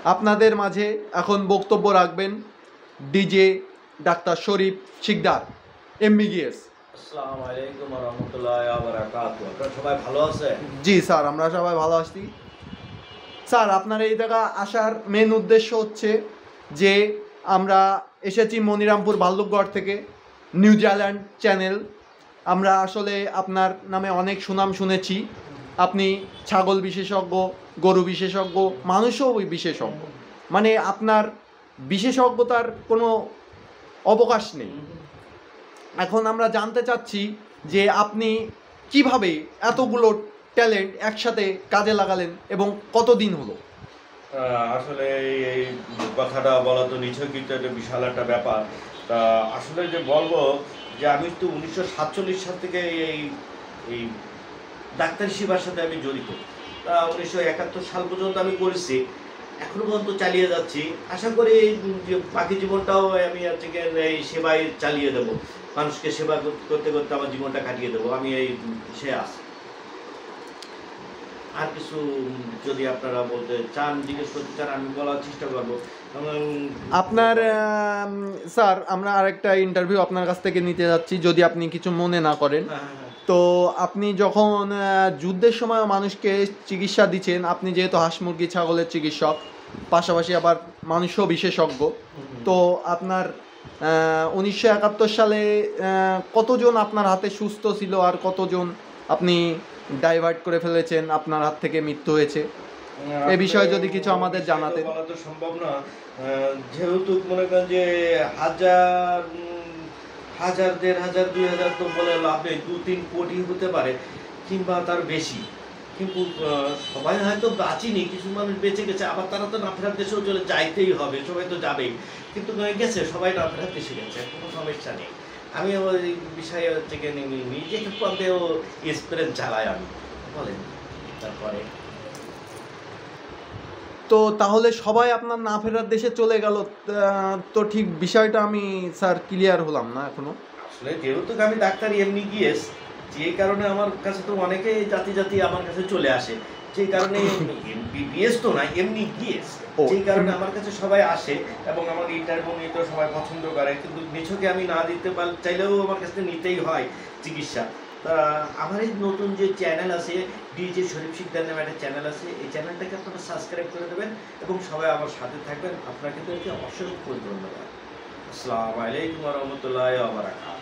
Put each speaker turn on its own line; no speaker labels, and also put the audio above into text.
আপনাদের মাঝে এখন বক্তব্য রাখবেন ডিজে ডাক্তার শরীফ শিকদার এমবিবিএস।
আসসালামু আলাইকুম ওয়া রাহমাতুল্লাহি ওয়া বারাকাতুহু। আপনারা সবাই ভালো আছেন?
জি স্যার, আমরা সবাই ভালো আছি। স্যার, আপনার এই জায়গা আসার মেন উদ্দেশ্য হচ্ছে যে আমরা এসেছি মনিরামপুর ভাল্লুকগড় থেকে, নিউজিল্যান্ড চ্যানেল। আমরা আসলে আপনার নামে অনেক সুনাম শুনেছি। আপনি ছাগল বিশেষজ্ঞ, গরু বিশেষজ্ঞ, মানুষও বিশেষজ্ঞ, মানে আপনার বিশেষজ্ঞতার কোনো অবকাশ নেই। এখন আমরা জানতে চাচ্ছি যে আপনি কিভাবে এতগুলো ট্যালেন্ট একসাথে কাজে লাগালেন এবং কতদিন হলো?
আসলে এই কথাটা বলা তো নিছকই তো একটা বিশাল একটা ব্যাপার। তা আসলে যে বলবো যে আমি তো 1947 সাল থেকে এই ডাক্তারি সেবার সাথে আমি জড়িত। তা 1971 সাল পর্যন্ত আমি করেছি, এখনো পর্যন্ত চালিয়ে যাচ্ছি। আশা করি যে বাকি জীবনটাও আমি এই সেবায় চালিয়ে দেবো, মানুষকে সেবা করতে করতে আমার জীবনটা কাটিয়ে দেবো। আমি এই সে আছি। আর কিছু যদি আপনারা বলতে চান, জিজ্ঞেস করতে চান, আমি বলার চেষ্টা করবো।
আপনার স্যার, আমরা আরেকটা ইন্টারভিউ আপনার কাছ থেকে নিতে যাচ্ছি, যদি আপনি কিছু মনে না করেন। তো আপনি যখন যুদ্ধের সময় মানুষকে চিকিৎসা দিচ্ছেন, আপনি যেহেতু হাঁস মুরগি ছাগলের চিকিৎসক, পাশাপাশি আবার মানুষও বিশেষজ্ঞ, তো আপনার 1971 সালে কতজন আপনার হাতে সুস্থ ছিল আর কতজন আপনি ডাইভার্ট করে ফেলেছেন, আপনার হাত থেকে মৃত্যু হয়েছে? এ বিষয়ে যদি কিছু আমাদের জানাতেন।
বলা তো সম্ভব না, যেহেতু মনে করেন যে হাজার হাজার 1,500 2,000 তো বলে লাভ নেই, 2-3 কোটি হতে পারে কিংবা তার বেশি। কিন্তু সবাই হয়তো বাঁচিনি, কিছু মানুষ বেঁচে গেছে, আবার তারা তো না ফেরার দেশেও চলে যাইতেই হবে, সবাই তো যাবেই। কিন্তু গেছে, সবাই না ফেরার দেশে গেছে, কোনো সমস্যা নেই। আমি ওই বিষয়ে থেকে নিজেকে পথেও এক্সপিরিয়েন্স চালাই আমি, বলেন। তারপরে
তো তাহলে সবাই আপনার না ফেরার দেশে চলে গেল, তো ঠিক বিষয়টা আমি স্যার ক্লিয়ার হলাম না এখনো।
আসলে যেহেতু আমি ডাক্তার এমনি গিয়েস, যে কারণে আমার কাছে তো অনেকে জাতি জাতি আমার কাছে চলে আসে, যে কারণে এমবিবিএস তো না, এমনি গিয়েস, যেই কারণে আমার কাছে সবাই আসে এবং আমার ইন্টারভিউ নিতে সবাই পছন্দ করে। কিন্তু নিছকে আমি না দিতে চাইলেও আমার কাছে নিতেই হয় চিকিৎসা। তা আমার এই নতুন যে চ্যানেল আছে, ডিজে শরীফ শিকদার নামে একটা চ্যানেল আছে, এই চ্যানেলটাকে আপনারা সাবস্ক্রাইব করে দেবেন এবং সবাই আমার সাথে থাকবেন। আপনাকে তো অসংখ্য ধন্যবাদ। আসসালামু আলাইকুম ওয়া রাহমাতুল্লাহি ওয়া বারাকাতুহু।